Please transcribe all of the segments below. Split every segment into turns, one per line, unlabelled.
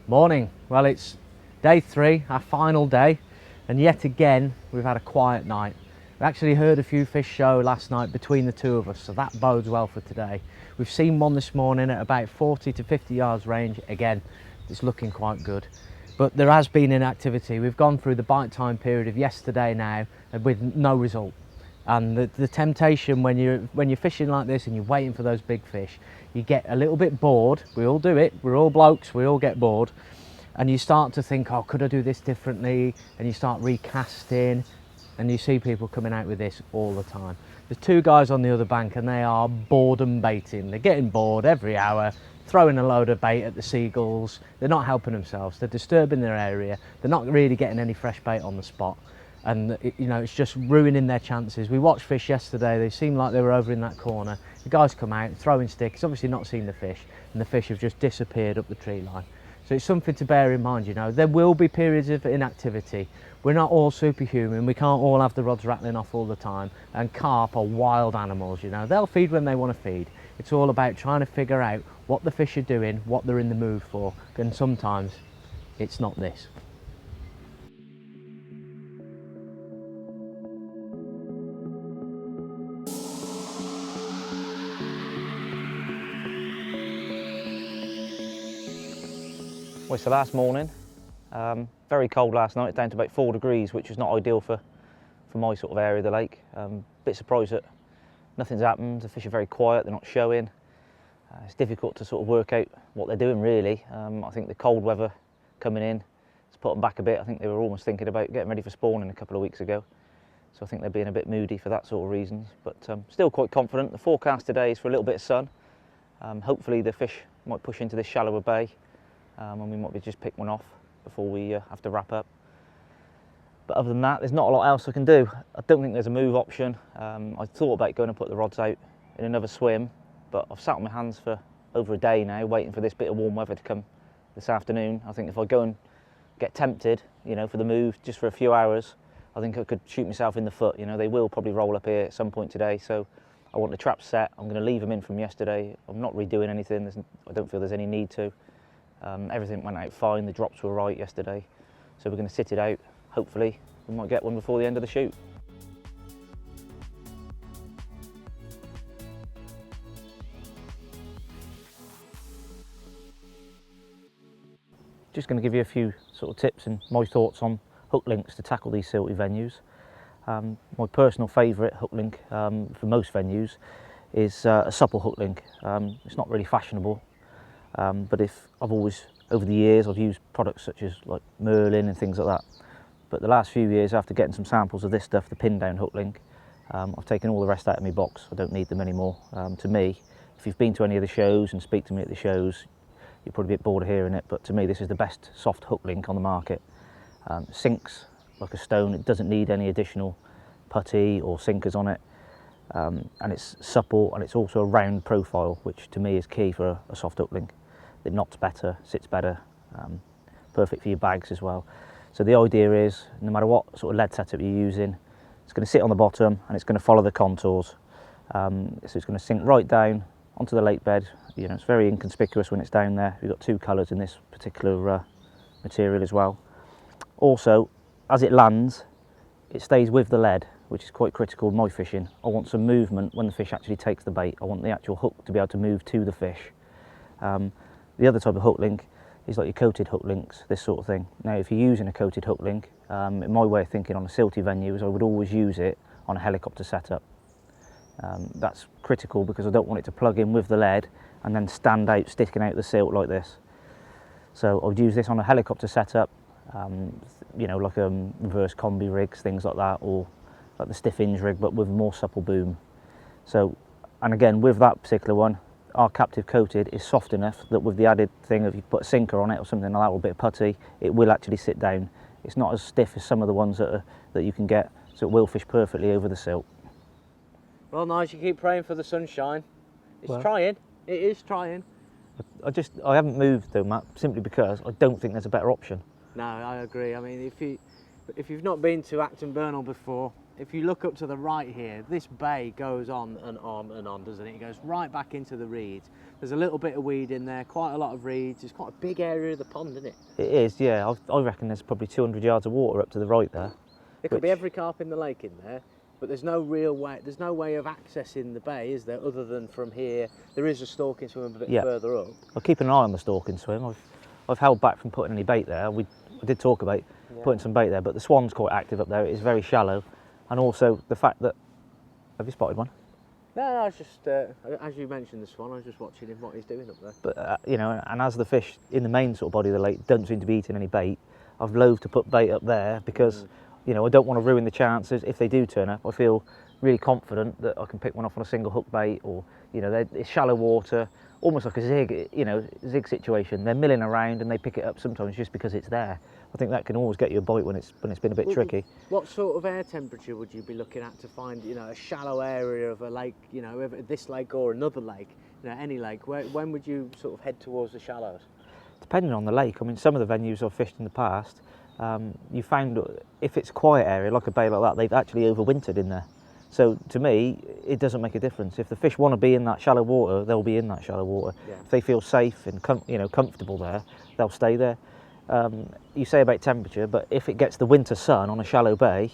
Morning. Well, it's day 3, our final day, and yet again we've had a quiet night. We actually heard a few fish show last night between the two of us, so that bodes well for today. We've seen one this morning at about 40 to 50 yards range. Again, it's looking quite good. But there has been inactivity. We've gone through the bite time period of yesterday now with no result. And the temptation when you're fishing like this and you're waiting for those big fish, you get a little bit bored. We all do it. We're all blokes. We all get bored. And you start to think, oh, could I do this differently? And you start recasting, and you see people coming out with this all the time. There's two guys on the other bank and they are boredom baiting. They're getting bored every hour, throwing a load of bait at the seagulls. They're not helping themselves. They're disturbing their area. They're not really getting any fresh bait on the spot. And it's just ruining their chances. We watched fish yesterday. They seemed like they were over in that corner. The guys come out, throwing stick. He's obviously not seen the fish, and the fish have just disappeared up the tree line. So it's something to bear in mind. There will be periods of inactivity. We're not all superhuman. We can't all have the rods rattling off all the time. And carp are wild animals. They'll feed when they want to feed. It's all about trying to figure out what the fish are doing, what they're in the mood for, and sometimes it's not this.
Well, it's the last morning. Very cold last night, down to about 4 degrees, which is not ideal for my sort of area of the lake. Bit surprised that nothing's happened. The fish are very quiet, they're not showing. It's difficult to sort of work out what they're doing really. I think the cold weather coming in has put them back a bit. I think they were almost thinking about getting ready for spawning a couple of weeks ago. So I think they're being a bit moody for that sort of reasons, but still quite confident. The forecast today is for a little bit of sun. Hopefully the fish might push into this shallower bay. And we might be just pick one off before we have to wrap up. But other than that, there's not a lot else I can do. I don't think there's a move option. I thought about going and put the rods out in another swim, but I've sat on my hands for over a day now, waiting for this bit of warm weather to come this afternoon. I think if I go and get tempted, for the move just for a few hours, I think I could shoot myself in the foot. They will probably roll up here at some point today, so I want the traps set. I'm going to leave them in from yesterday. I'm not redoing anything. I don't feel there's any need to. Everything went out fine, the drops were right yesterday. So we're going to sit it out. Hopefully we might get one before the end of the shoot. Just going to give you a few sort of tips and my thoughts on hook links to tackle these silty venues. My personal favourite hook link for most venues is a supple hook link. It's not really fashionable. But over the years, I've used products such as like Merlin and things like that. But the last few years, after getting some samples of this stuff, the pin down hook link, I've taken all the rest out of my box. I don't need them anymore. To me, if you've been to any of the shows and speak to me at the shows, you're probably a bit bored of hearing it, but to me, this is the best soft hook link on the market. Sinks like a stone. It doesn't need any additional putty or sinkers on it. And it's supple, and it's also a round profile, which to me is key for a soft hook link. It knots better, sits better, perfect for your bags as well. So the idea is, no matter what sort of lead setup you're using, it's going to sit on the bottom and it's going to follow the contours. So it's going to sink right down onto the lake bed. It's very inconspicuous when it's down there. We've got two colours in this particular material as well. Also, as it lands, it stays with the lead, which is quite critical in my fishing. I want some movement when the fish actually takes the bait. I want the actual hook to be able to move to the fish. The other type of hook link is like your coated hook links, this sort of thing. Now, if you're using a coated hook link, in my way of thinking on a silty venue is I would always use it on a helicopter setup. That's critical because I don't want it to plug in with the lead and then stand out, sticking out the silt like this. So I would use this on a helicopter setup, like reverse combi rigs, things like that, or like the stiff hinge rig, but with a more supple boom. So, and again, with that particular one, our captive coated is soft enough that with the added thing of you put a sinker on it or something like that, or a bit of putty, it will actually sit down. It's not as stiff as some of the ones that you can get, so it will fish perfectly over the silt.
Well, nice, you keep praying for the sunshine. It's trying, it is trying.
I haven't moved though, Matt, simply because I don't think there's a better option.
No, I agree. I mean, if you've not been to Acton Burnell before, if you look up to the right here, this bay goes on and on and on, doesn't it? It goes right back into the reeds. There's a little bit of weed in there, quite a lot of reeds. It's quite a big area of the pond, isn't it?
It is, yeah. I reckon there's probably 200 yards of water up to the right there.
There could be every carp in the lake in there, but there's no real way, there's no way of accessing the bay, is there, other than from here? There is a stalking swim a bit further up.
I'll keep an eye on the stalking swim. I've held back from putting any bait there. I did talk about putting some bait there, but the swan's quite active up there. It is very shallow, and also the fact that, have you spotted one?
No, I was just, as you mentioned the swan, I was just watching him, what he's doing up there.
But, you know, and as the fish in the main sort of body of the lake don't seem to be eating any bait, I've loathed to put bait up there because, you know, I don't want to ruin the chances. If they do turn up, I feel really confident that I can pick one off on a single hook bait, or, you know, it's shallow water, almost like a zig, you know, zig situation. They're milling around and they pick it up sometimes just because it's there. I think that can always get you a bite when it's been a bit tricky.
What sort of air temperature would you be looking at to find, you know, a shallow area of a lake, you know, this lake or another lake, you know, any lake? When would you sort of head towards the shallows?
Depending on the lake. I mean, some of the venues I've fished in the past, you found if it's a quiet area, like a bay like that, they've actually overwintered in there. So to me, it doesn't make a difference. If the fish want to be in that shallow water, they'll be in that shallow water. Yeah. If they feel safe and comfortable there, they'll stay there. You say about temperature, but if it gets the winter sun on a shallow bay,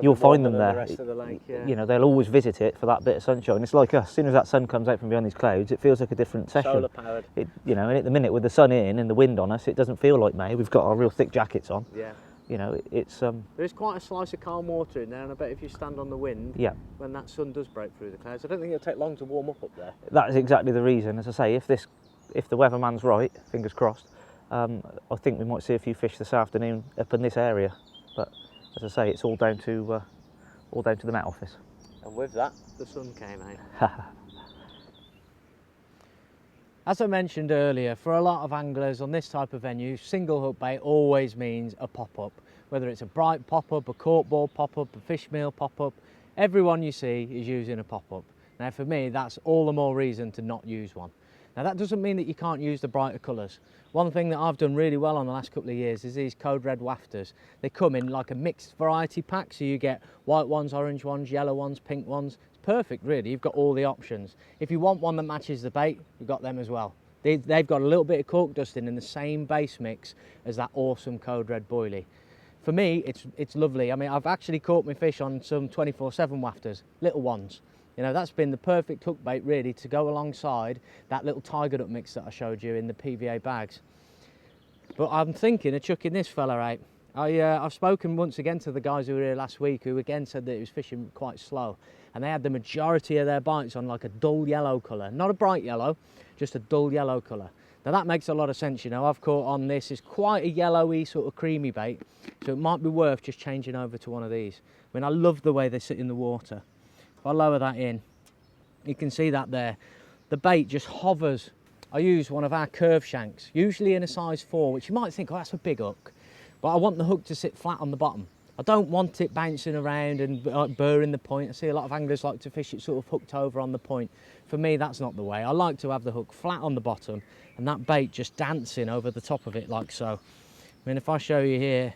you'll find them there.
The rest of the lake,
You know, they'll always visit it for that bit of sunshine. It's like us. As soon as that sun comes out from behind these clouds, it feels like a different session.
Solar powered.
You know, and at the minute with the sun in and the wind on us, it doesn't feel like May. We've got our real thick jackets on.
Yeah.
You know, it's
There is quite a slice of calm water in there, and I bet if you stand on the wind, when that sun does break through the clouds, I don't think it'll take long to warm up there.
That is exactly the reason. As I say, if the weatherman's right, fingers crossed, I think we might see a few fish this afternoon up in this area. But as I say, it's all down to the Met Office.
And with that, the sun came out. As I mentioned earlier, for a lot of anglers on this type of venue, single hook bait always means a pop-up. Whether it's a bright pop-up, a corkboard pop-up, a fish meal pop-up, everyone you see is using a pop-up. Now for me, that's all the more reason to not use one. Now that doesn't mean that you can't use the brighter colours. One thing that I've done really well on the last couple of years is these Code Red wafters. They come in like a mixed variety pack, so you get white ones, orange ones, yellow ones, pink ones. It's perfect really, you've got all the options. If you want one that matches the bait, we've got them as well. They've got a little bit of cork dusting in the same base mix as that awesome Code Red boilie. For me, it's lovely. I mean, I've actually caught my fish on some 24/7 wafters, little ones. You know, that's been the perfect hook bait really to go alongside that little Tiger Nut mix that I showed you in the PVA bags. But I'm thinking of chucking this fella out. I've spoken once again to the guys who were here last week, who again said that it was fishing quite slow, and they had the majority of their bites on like a dull yellow colour, not a bright yellow, just a dull yellow colour. Now that makes a lot of sense, you know. I've caught on this, it's quite a yellowy sort of creamy bait, so it might be worth just changing over to one of these. I mean, I love the way they sit in the water. If I lower that in, you can see that there. The bait just hovers. I use one of our curve shanks, usually in a size 4, which you might think, oh, that's a big hook. But I want the hook to sit flat on the bottom. I don't want it bouncing around and burring the point. I see a lot of anglers like to fish it sort of hooked over on the point. For me, that's not the way. I like to have the hook flat on the bottom and that bait just dancing over the top of it like so. I mean, if I show you here,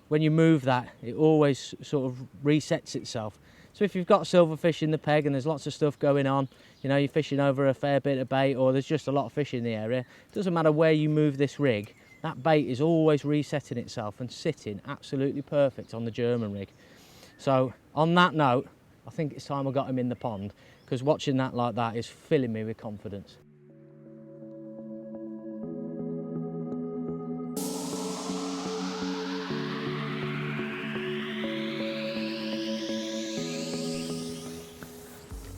when you move that, it always sort of resets itself. So if you've got silverfish in the peg and there's lots of stuff going on, you know, you're fishing over a fair bit of bait or there's just a lot of fish in the area, it doesn't matter where you move this rig, that bait is always resetting itself and sitting absolutely perfect on the German rig. So on that note, I think it's time I got him in the pond, because watching that like that is filling me with confidence.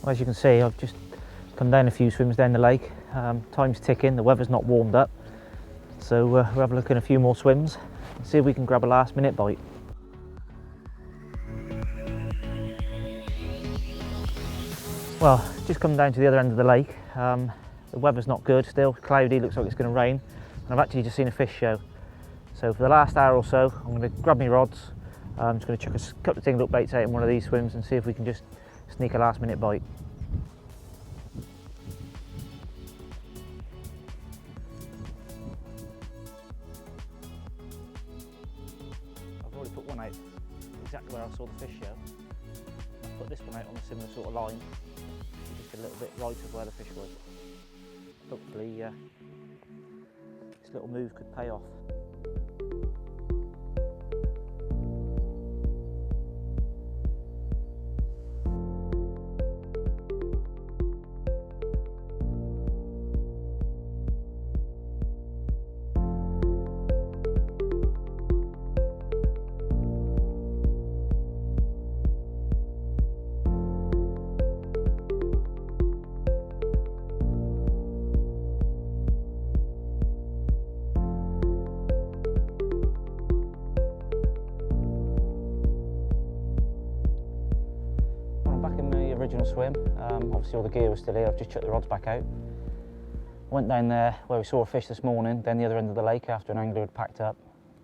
Well, as you can see, I've just come down a few swims down the lake. Time's ticking, the weather's not warmed up. So we'll have a look at a few more swims and see if we can grab a last minute bite. Well, just come down to the other end of the lake. The weather's not good still, cloudy, looks like it's going to rain. And I've actually just seen a fish show. So for the last hour or so, I'm going to grab my rods. I'm just going to chuck a couple of single hook baits out in one of these swims and see if we can just sneak a last minute bite. I've already put one out exactly where I saw the fish show. out on a similar sort of line, just a little bit right of where the fish was. Hopefully this little move could pay off. Original swim. Obviously all the gear was still here. I've just chucked the rods back out. Went down there where we saw a fish this morning, down the other end of the lake after an angler had packed up.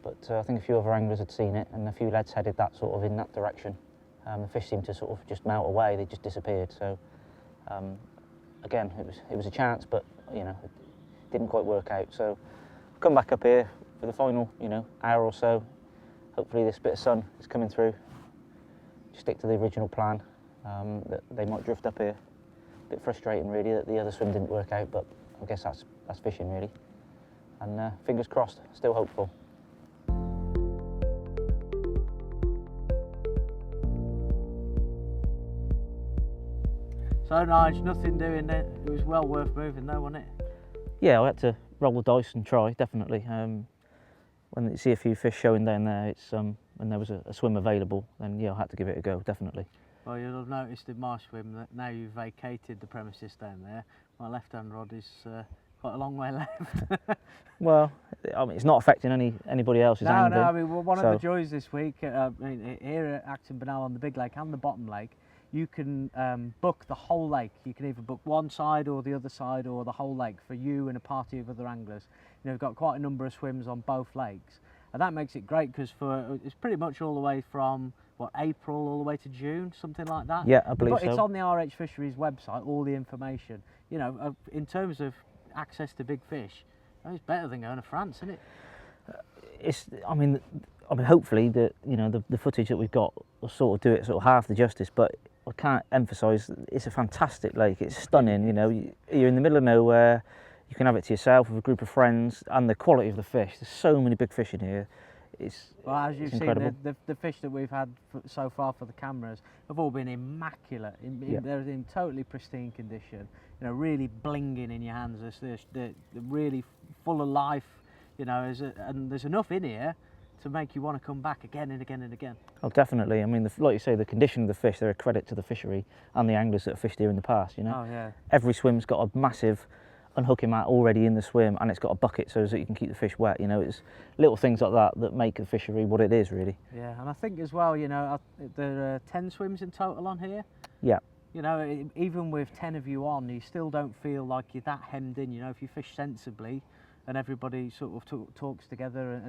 But I think a few other anglers had seen it, and a few lads headed that sort of in that direction. The fish seemed to sort of just melt away. They just disappeared. So again, it was a chance, but you know, it didn't quite work out. So come back up here for the final, you know, hour or so. Hopefully this bit of sun is coming through. Stick to the original plan. That they might drift up here. A bit frustrating really that the other swim didn't work out, but I guess that's fishing really. And fingers crossed, still hopeful.
So Nige, nothing doing it. It was well worth moving though, wasn't it?
Yeah, I had to roll the dice and try, definitely. When you see a few fish showing down there, it's when there was a swim available, then yeah, I had to give it a go, definitely.
Well, you'll have noticed in my swim that now you've vacated the premises down there, my left-hand rod is quite a long way left.
Well, I mean, it's not affecting anybody else's angling.
No, I mean, well, one of the joys this week, here at Acton Burnell on the Big Lake and the Bottom Lake, you can book the whole lake. You can either book one side or the other side or the whole lake for you and a party of other anglers. You know, we've got quite a number of swims on both lakes. And that makes it great because it's pretty much all the way from what, April all the way to June, something like that.
Yeah, I believe so.
It's on the RH Fisheries website, all the information. You know, in terms of access to big fish, it's better than going to France, isn't it?
I mean, hopefully the footage that we've got will sort of do it sort of half the justice. But I can't emphasise it's a fantastic lake. It's stunning. You know, you're in the middle of nowhere. You can have it to yourself with a group of friends, and the quality of the fish. There's so many big fish in here.
Well, as you've seen, the fish that we've had so far for the cameras have all been immaculate. They're in totally pristine condition. You know, really blinging in your hands. They're really full of life. You know, and there's enough in here to make you want to come back again and again and again.
Oh, definitely. I mean, like you say, the condition of the fish, they're a credit to the fishery and the anglers that have fished here in the past. You know,
oh yeah.
Every swim's got a massive unhooking mat already in the swim, and it's got a bucket so that you can keep the fish wet. You know, it's little things like that make the fishery what it is, really.
Yeah, and I think as well, you know, there are 10 swims in total on here.
Yeah.
You know, even with 10 of you on, you still don't feel like you're that hemmed in. You know, if you fish sensibly and everybody sort of talks together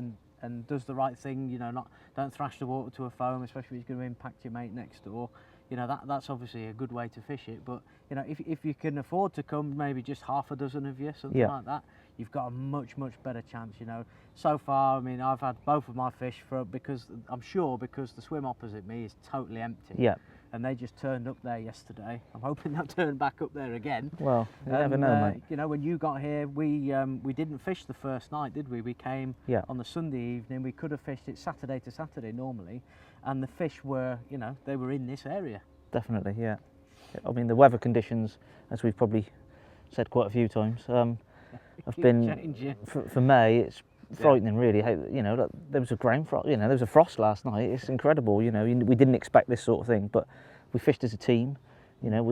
and does the right thing, you know, don't thrash the water to a foam, especially if it's going to impact your mate next door. You know, that's obviously a good way to fish it. But you know, if you can afford to come, maybe just half a dozen of you, something like that, you've got a much better chance. You know, so far, I mean, I've had both of my fish because the swim opposite me is totally empty.
Yeah.
And they just turned up there yesterday. I'm hoping they'll turn back up there again.
Well, you never know, mate.
You know, when you got here, we didn't fish the first night, did we? We came on the Sunday evening. We could have fished it Saturday to Saturday normally, and the fish were, you know, they were in this area.
Definitely, yeah. I mean, the weather conditions, as we've probably said quite a few times, have been for May. It's frightening, really. You know, there was a ground frost. You know, there was a frost last night. It's incredible. You know, we didn't expect this sort of thing, but we fished as a team. You know,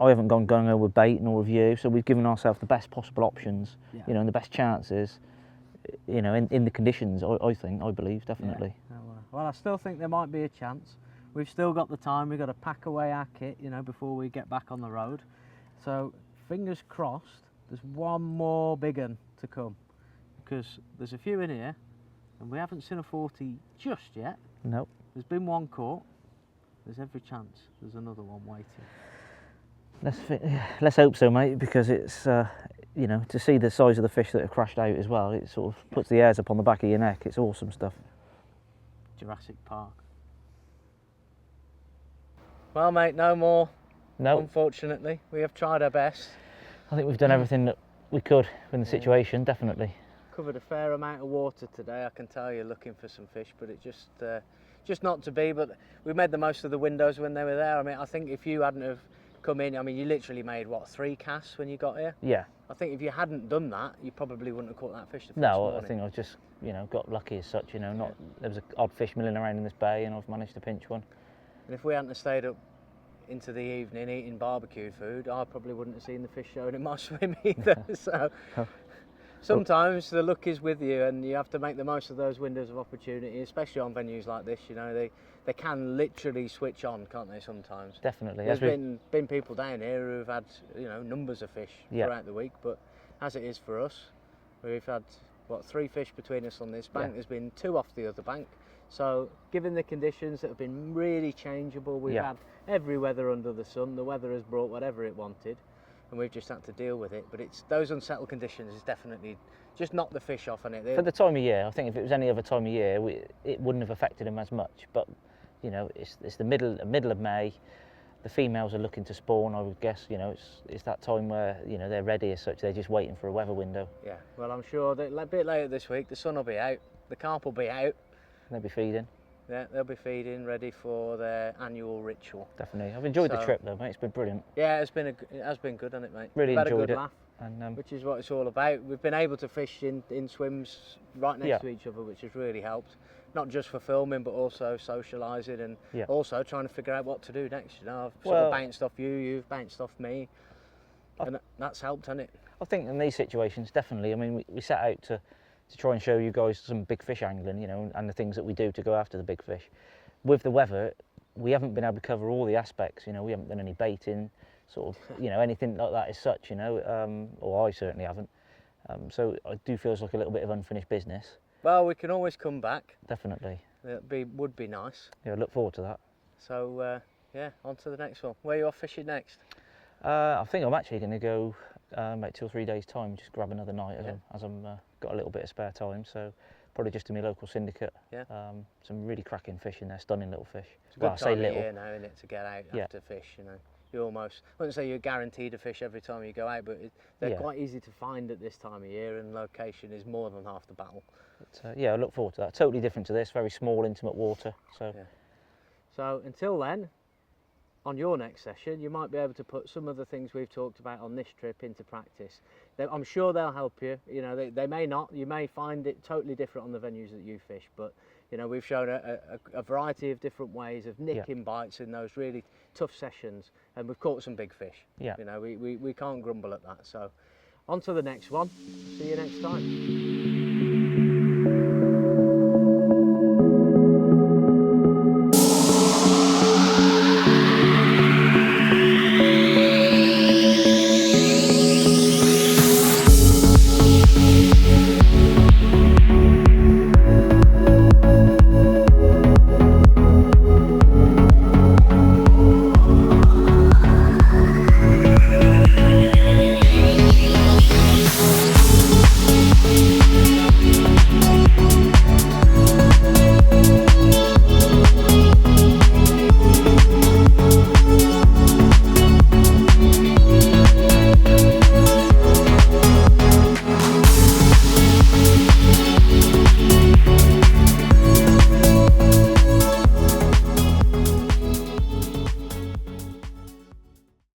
I haven't gone gung-ho with bait nor with you, so we've given ourselves the best possible options.
Yeah.
You know, and the best chances. You know, in the conditions, I believe, definitely.
Yeah. Well, I still think there might be a chance. We've still got the time. We've got to pack away our kit, you know, before we get back on the road. So, fingers crossed, there's one more big one to come. Because there's a few in here, and we haven't seen a 40 just yet.
Nope.
There's been one caught. There's every chance there's another one waiting.
Let's hope so, mate, because it's, you know, to see the size of the fish that have crashed out as well, it sort of puts the hairs up on the back of your neck. It's awesome stuff.
Jurassic Park. Well, mate, no more.
No,
Unfortunately, we have tried our best.
I think we've done everything that we could in the situation, definitely.
Covered a fair amount of water today, I can tell you, looking for some fish, but it just not to be. But we made the most of the windows when they were there. I mean, I think if you hadn't have come in, I mean, you literally made what, 3 casts when you got here?
Yeah.
I think if you hadn't done that, you probably wouldn't have caught that fish the first
No,
morning.
I think I just, got lucky as such. There was an odd fish milling around in this bay, and I've managed to pinch one.
And if we hadn't have stayed up into the evening eating barbecue food, I probably wouldn't have seen the fish showing in my swim either. So sometimes the luck is with you, and you have to make the most of those windows of opportunity, especially on venues like this. They can literally switch on, can't they, sometimes?
Definitely.
There's been people down here who've had numbers of fish throughout the week, but as it is for us, we've had 3 fish between us on this bank. There's been 2 off the other bank. So given the conditions that have been really changeable, we've had every weather under the sun. The weather has brought whatever it wanted, and we've just had to deal with it. But it's those unsettled conditions is definitely just knocked the fish off on it.
For the time of year, I think if it was any other time of year, it wouldn't have affected them as much. But it's the middle of May. The females are looking to spawn. I would guess it's that time where they're ready as such. They're just waiting for a weather window.
Yeah. Well, I'm sure that a bit later this week, the sun will be out, the carp will be out.
They'll be feeding.
Yeah, they'll be feeding, ready for their annual ritual.
Definitely. I've enjoyed the trip though, mate. It's been brilliant.
Yeah, it has been good, hasn't it, mate?
Really
We've had
enjoyed
a good
it.
laugh,
And
which is what it's all about. We've been able to fish in swims right next to each other, which has really helped. Not just for filming, but also socialising and also trying to figure out what to do next. I've sort of bounced off you, you've bounced off me, and that's helped, hasn't it?
I think in these situations, definitely. I mean, we set out to try and show you guys some big fish angling, and the things that we do to go after the big fish. With the weather, we haven't been able to cover all the aspects. We haven't done any baiting, sort of, anything like that as such. Or I certainly haven't. So I do feel it's like a little bit of unfinished business.
Well, we can always come back.
Definitely.
Would be nice.
Yeah, I look forward to that.
So on to the next one. Where are you off fishing next?
I think I'm actually going to go about 2 or 3 days' time, just grab another night as I'm got a little bit of spare time. So probably just to my local syndicate. Yeah. Some really cracking fish in there, stunning little fish.
It's a good time of year now, isn't it, to get out after fish. You almost, I wouldn't say you're guaranteed a fish every time you go out, but they're quite easy to find at this time of year, and location is more than half the battle.
But, I look forward to that. Totally different to this, very small, intimate water.
So until then, on your next session, you might be able to put some of the things we've talked about on this trip into practice. I'm sure they'll help you. They may not. You may find it totally different on the venues that you fish, but we've shown a variety of different ways of nicking bites in those really tough sessions, and we've caught some big fish. Yeah. We can't grumble at that. So on to the next one. See you next time.